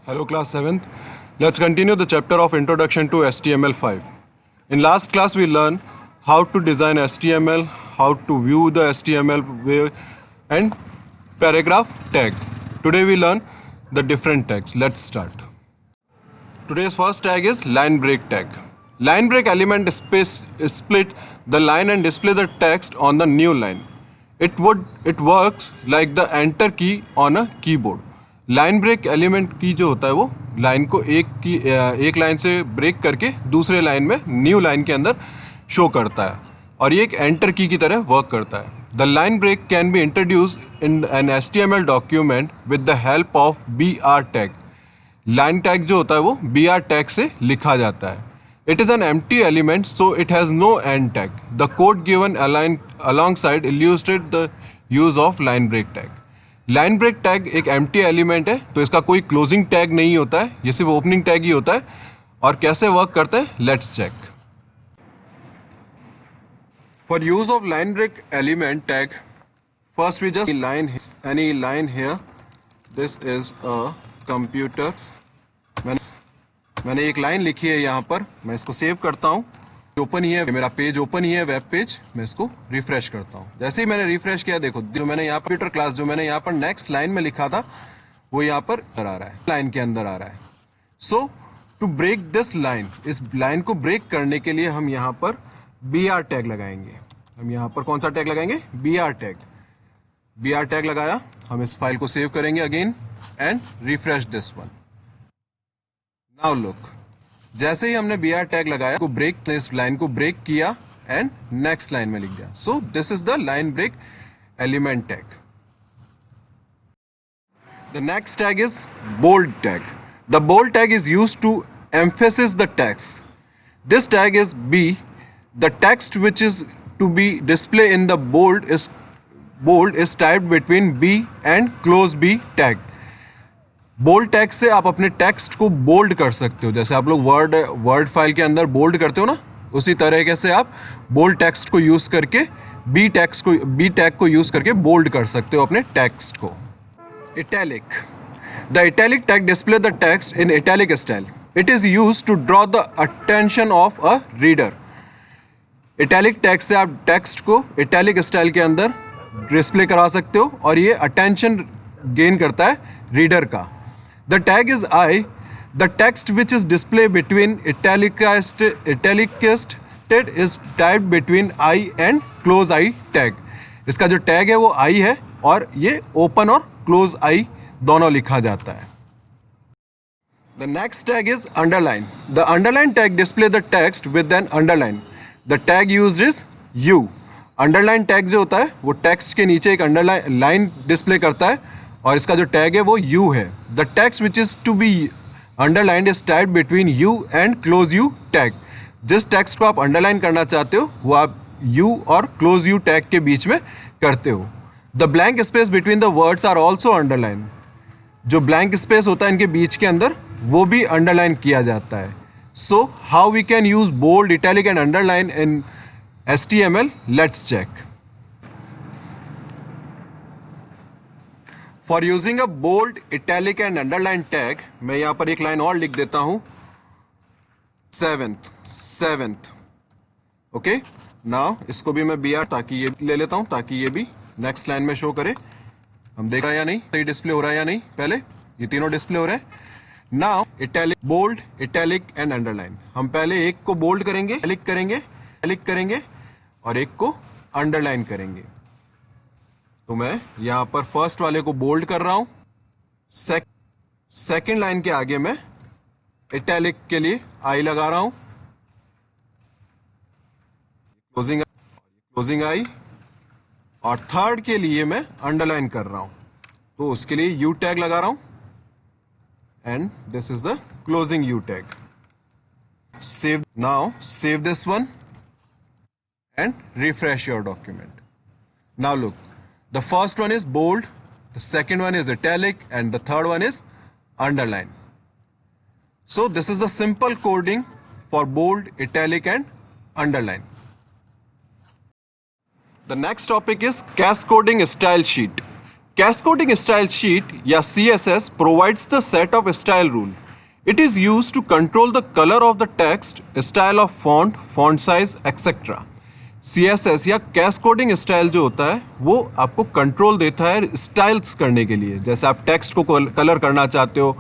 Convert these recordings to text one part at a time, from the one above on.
Hello class 7th. Let's continue the chapter of Introduction to HTML5. In last class we learned how to design HTML, how to view the HTML way and paragraph tag. Today we learn the different tags. Let's start. Today's first tag is line break tag. Line break element space split the line and display the text on the new line. It works like the enter key on a keyboard. Line break element की जो होता है वो line को एक line से break करके दूसरे लाइन में न्यू लाइन के अंदर शो करता है और ये एक एंटर की तरह वर्क करता है। The line break can be introduced in an HTML document with the help of BR tag. Line tag जो होता है वो BR टैग से लिखा जाता है। It is an empty element so it has no end tag. The code given alongside illustrate the use of line break tag. Line break tag एक empty element है तो इसका कोई क्लोजिंग टैग नहीं होता है, ये सिर्फ ओपनिंग टैग ही होता है। और कैसे वर्क करता है let's check. For use of line break element tag first we just any line here. This is a computer. मैंने एक लाइन लिखी है यहाँ पर, मैं इसको सेव करता हूँ। ओपन ही है, मेरा पेज ओपन ही है, वेब पेज। मैं इसको रिफ्रेश करता हूँ। जैसे ही मैंने रिफ्रेश किया देखो जो मैंने यहाँ कंप्यूटर क्लास जो मैंने यहाँ पर नेक्स्ट लाइन में लिखा था वो यहाँ पर आ रहा है, लाइन के अंदर आ रहा है। सो टू ब्रेक दिस लाइन, इस लाइन को ब्रेक करने के लिए हम यहाँ पर BR टैग लगाएंगे। हम यहाँ पर कौन सा टैग लगाएंगे? BR tag. BR टैग लगाया, हम इस फाइल को सेव करेंगे again and refresh this one. Now look, जैसे ही हमने BR टैग लगाया को ब्रेक, इस लाइन को ब्रेक किया एंड नेक्स्ट लाइन में लिख दिया। So this is the line break element tag. The next tag is bold tag. The bold tag is used to emphasize the text. This tag is B. The text which is to be displayed in the bold is typed between B and close B tag. Bold tag से आप अपने text को bold कर सकते हो। जैसे आप लोग वर्ड फाइल के अंदर बोल्ड करते हो ना, उसी तरीके से आप बोल्ड टेक्स्ट को यूज़ करके बी टैग को यूज़ करके बोल्ड कर सकते हो अपने टेक्स्ट को। Italic. The italic tag display the text in italic style. It is use to draw the attention of a reader. Italic tag से आप टेक्स्ट को इटैलिक स्टाइल के अंदर डिस्प्ले करा सकते हो और ये अटेंशन गेन करता है रीडर का। The tag is I. The text which is displayed between italicized is typed between I and close I tag. इसका जो टैग है वो I है और ये ओपन और क्लोज I दोनों लिखा जाता है। The next tag is underline. The underline tag display the text with an underline. The tag used is U. Underline tag जो होता है वो टेक्स्ट के नीचे एक अंडरलाइन लाइन डिस्प्ले करता है और इसका जो टैग है वो U है। The text which is to be underlined is typed between U and close U tag. जिस टेक्स्ट को आप अंडरलाइन करना चाहते हो वो आप U और क्लोज U टैग के बीच में करते हो। The blank space between the words are also underline. जो ब्लैंक स्पेस होता है इनके बीच के अंदर वो भी अंडरलाइन किया जाता है। So how we can use bold, italic and underline in HTML? Let's check. For using a bold, italic and underline tag, मैं यहां पर एक लाइन और लिख देता हूं, सेवेंथ। ओके, नाउ इसको भी मैं BR ताकि ये ले लेता हूं ताकि ये भी नेक्स्ट लाइन में शो करे। हम देखा या नहीं, सही डिस्प्ले हो रहा है या नहीं? पहले ये तीनों डिस्प्ले हो रहे हैं। Now italic, bold, italic and underline. हम पहले एक को बोल्ड करेंगे, इटैलिक करेंगे और एक को अंडरलाइन करेंगे। तो मैं यहां पर फर्स्ट वाले को बोल्ड कर रहा हूं, सेकेंड लाइन के आगे मैं इटैलिक के लिए I लगा रहा हूं, क्लोजिंग I, और थर्ड के लिए मैं अंडरलाइन कर रहा हूं तो उसके लिए U टैग लगा रहा हूं and this is the closing U tag. Save this one and refresh your document. Now look, the first one is bold, the second one is italic, and the third one is underline. So this is the simple coding for bold, italic and underline. The next topic is cascoding style sheet. Cascoding style sheet या CSS provides the set of style rule. It is used to control the color of the text, style of font, font size, etc. CSS या कैस्कोडिंग style जो होता है वो आपको control देता है styles करने के लिए। जैसे आप टेक्स्ट को कलर करना चाहते हो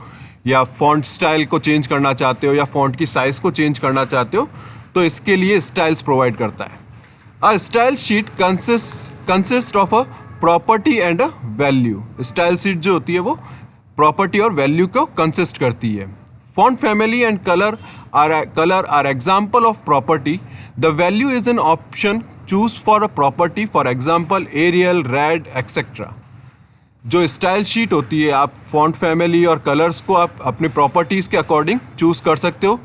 या फॉन्ट स्टाइल को चेंज करना चाहते हो या फॉन्ट की साइज़ को चेंज करना चाहते हो, तो इसके लिए स्टाइल्स प्रोवाइड करता है। A style sheet consists of a property and a value. Style sheet जो होती है वो property और value को consist करती है। Font family and color are example of property. The value is an option choose for a property, for example Arial, Red, etc. जो style sheet होती है आप फॉन्ट फैमिली और कलर्स को आप अपने प्रॉपर्टीज़ के अकॉर्डिंग चूज़ कर सकते हो।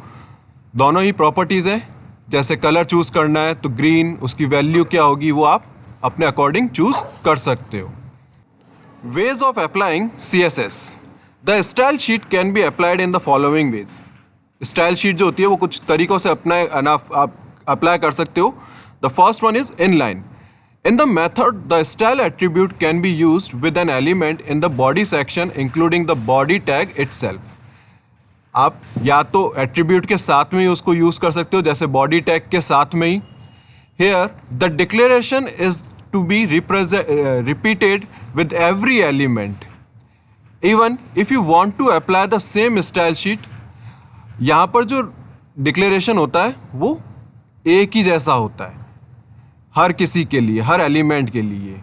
दोनों ही प्रॉपर्टीज़ हैं। जैसे कलर चूज़ करना है तो ग्रीन, उसकी वैल्यू क्या होगी वो आप अपने अकॉर्डिंग चूज़ कर सकते हो। Ways of applying CSS। The style sheet can be applied in the following veg. Style sheet जो होती है वो कुछ तरीक़ों से आप अप्लाई कर सकते हो। The first one is inline. In the method, the style attribute can be used with an element in the body section, including the body tag itself. आप या तो एट्रीब्यूट के साथ में ही उसको यूज़ कर सकते हो, जैसे बॉडी टैग के साथ में ही। Here, the declaration is to be repeated with every element. Even if you want to apply the same style sheet, यहाँ पर जो डिक्लेरेशन होता है वो एक ही जैसा होता है हर किसी के लिए, हर एलिमेंट के लिए।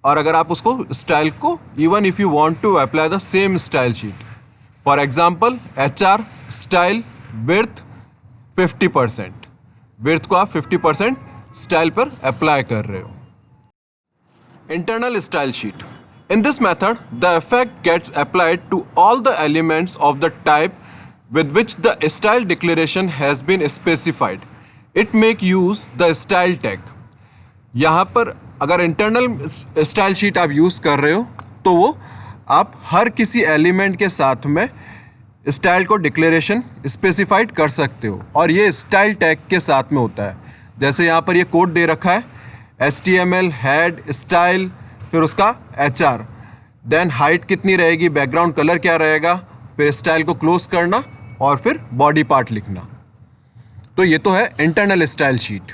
और अगर आप उसको स्टाइल को even if you want to apply the same style sheet, for example HR style width 50%, width को आप 50% स्टाइल पर अप्लाई कर रहे हो। Internal style sheet. In this method the effect gets applied to all the elements of the type with which the style declaration has been specified. It make use the style tag. यहाँ पर अगर internal style sheet आप use कर रहे हो तो वो आप हर किसी एलिमेंट के साथ में स्टाइल को डिक्लेरेशन स्पेसिफाइड कर सकते हो, और ये स्टाइल टैग के साथ में होता है। जैसे यहाँ पर ये कोड दे रखा है HTML हेड स्टाइल, फिर उसका HR, देन हाइट कितनी रहेगी, बैकग्राउंड कलर क्या रहेगा, फिर स्टाइल को क्लोज करना और फिर बॉडी पार्ट लिखना। तो ये तो है internal style sheet.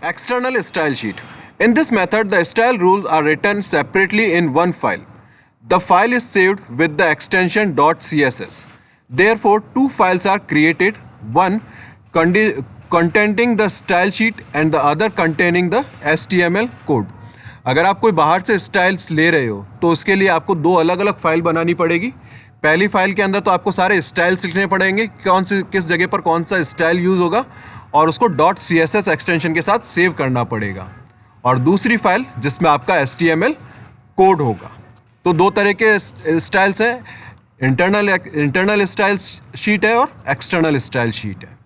External style sheet. In this method the style rules are written separately in one file. The file is saved with the extension .css. Therefore, two files are created, one containing the style sheet and the other containing the HTML code. अगर आप कोई बाहर से styles ले रहे हो तो उसके लिए आपको दो अलग अलग फाइल बनानी पड़ेगी। पहली फाइल के अंदर तो आपको सारे स्टाइल्स लिखने पड़ेंगे, कौन से किस जगह पर कौन सा स्टाइल यूज़ होगा, और उसको .css एक्सटेंशन के साथ सेव करना पड़ेगा। और दूसरी फाइल जिसमें आपका HTML कोड होगा। तो दो तरह के स्टाइल्स हैं, इंटरनल स्टाइल शीट है और एक्सटर्नल स्टाइल शीट है।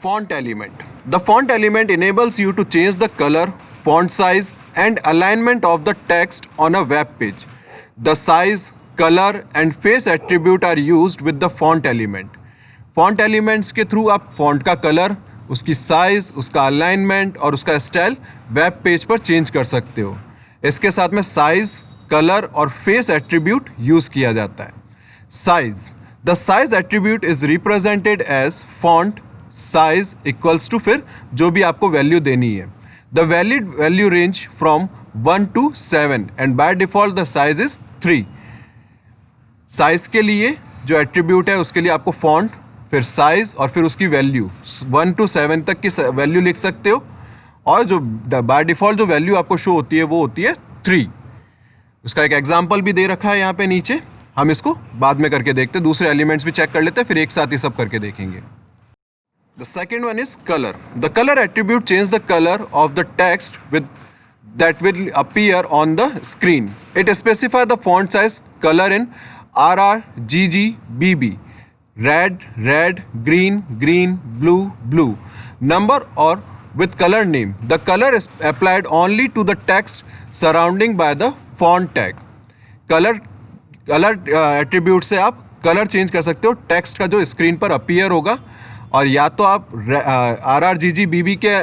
Font element. The font element enables you to change the colour, font size and alignment of the text on a web page. The size, color and face attribute are used with the font element. Font elements के through आप font का colour, उसकी size, उसका alignment और उसका style web page पर change कर सकते हो। इसके साथ में साइज, कलर और फेस एट्रीब्यूट यूज़ किया जाता है। Size. The size attribute is represented as font size equals to फिर जो भी आपको वैल्यू देनी है। The valid value range from 1 to 7 and by default the size is 3. Size के लिए जो एट्रीब्यूट है उसके लिए आपको फॉन्ट, फिर साइज़ और फिर उसकी वैल्यू 1 to 7 तक की वैल्यू लिख सकते हो, और जो बाय डिफ़ॉल्ट जो वैल्यू आपको शो होती है वो होती है 3। उसका एक एग्जांपल भी दे रखा है यहाँ पे नीचे, हम इसको बाद में करके देखते हैं, दूसरे एलिमेंट्स भी चेक कर लेते हैं, फिर एक साथ ही सब करके देखेंगे। The second one is color. The color attribute changes the color of the text that will appear on the screen. It specifies the font size, color in RRGGBB, red, green, blue, number or with color name. The color is applied only to the text surrounding by the font tag. Color attribute से आप color change कर सकते हो text का जो screen पर appear होगा, और या तो आप RRGGBB के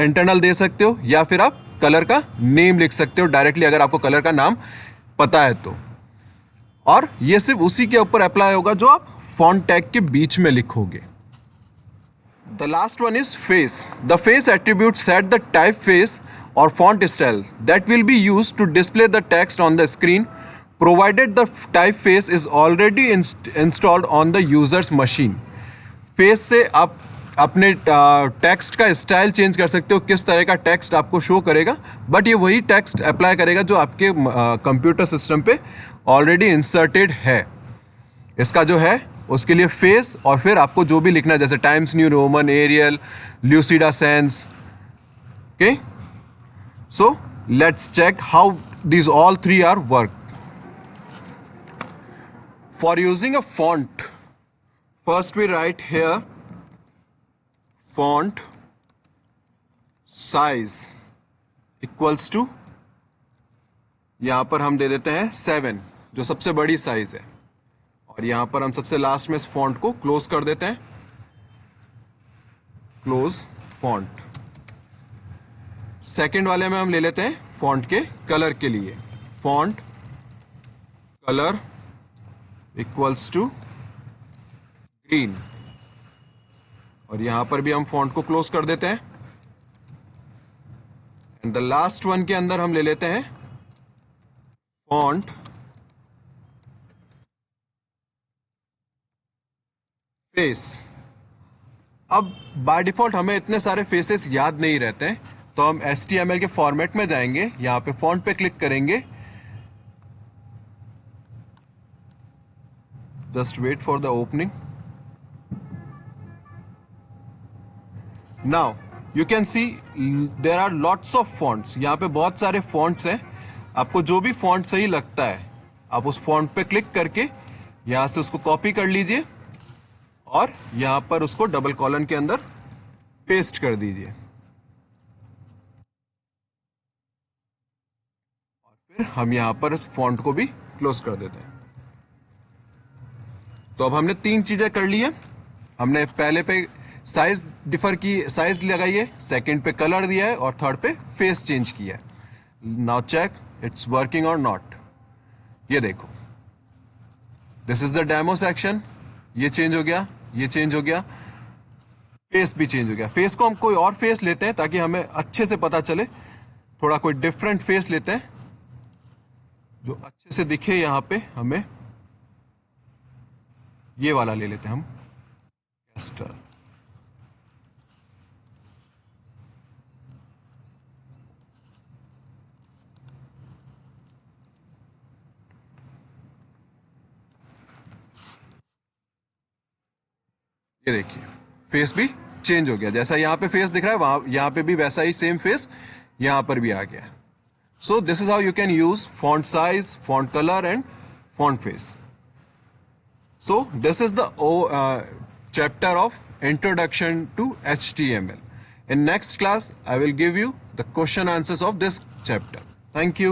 इंटरनल दे सकते हो या फिर आप कलर का नेम लिख सकते हो डायरेक्टली, अगर आपको कलर का नाम पता है तो। और ये सिर्फ उसी के ऊपर अप्लाई होगा जो आप फॉन्ट टैग के बीच में लिखोगे। The last one is face. The face attribute set the typeface or font style that will be used to display the text on the screen, provided the typeface is already installed on the user's machine. Face से आप अपने text का style change कर सकते हो, किस तरह का टेक्स्ट आपको शो करेगा, बट ये वही टेक्स्ट अप्लाई करेगा जो आपके कंप्यूटर सिस्टम पे ऑलरेडी इंसर्टेड है। इसका जो है उसके लिए फेस, और फिर आपको जो भी लिखना है जैसे Times New Roman, Arial, Lucida Sans. Okay, so let's check how these all three are work. For using a font, first we write here font size equals to, यहां पर हम दे देते हैं 7 जो सबसे बड़ी साइज है, और यहां पर हम सबसे लास्ट में इस फॉन्ट को क्लोज कर देते हैं, क्लोज फॉन्ट। सेकंड वाले में हम ले लेते हैं फॉन्ट के कलर के लिए, font colour equals to green, और यहां पर भी हम फॉन्ट को क्लोज कर देते हैं। एंड द लास्ट वन के अंदर हम ले लेते हैं फॉन्ट फेस। अब बाय डिफॉल्ट हमें इतने सारे फेसेस याद नहीं रहते हैं, तो हम HTML के फॉर्मेट में जाएंगे, यहां पे फॉन्ट पे क्लिक करेंगे, just wait for the opening. Now you can see there are lots of fonts, यहां पे बहुत सारे फॉन्ट्स हैं। आपको जो भी फॉन्ट सही लगता है आप उस फॉन्ट पे क्लिक करके यहां से उसको कॉपी कर लीजिए और यहां पर उसको डबल कॉलन के अंदर पेस्ट कर दीजिए, और फिर हम यहां पर इस फॉन्ट को भी क्लोज कर देते हैं। तो अब हमने 3 चीजें कर ली है। हमने पहले पे साइज डिफर की, साइज लगाई है, सेकंड पे कलर दिया है, और थर्ड पे फेस चेंज किया है। नाउ चेक इट्स वर्किंग और नॉट। ये देखो, this is the demo section, ये चेंज हो गया, ये चेंज हो गया, फेस भी चेंज हो गया। फेस को हम कोई और फेस लेते हैं ताकि हमें अच्छे से पता चले, थोड़ा कोई डिफरेंट फेस लेते हैं जो अच्छे से दिखे। यहां पे हमें ये वाला ले लेते हैं हम, कैस्टर। ये देखिए फेस भी चेंज हो गया, जैसा यहां पे फेस दिख रहा है वहां यहां पे भी वैसा ही सेम फेस यहां पर भी आ गया। सो this is how you can use font size, font colour and font face. So this is the chapter of introduction to HTML. In next class I will give you the question answers of this chapter. Thank you.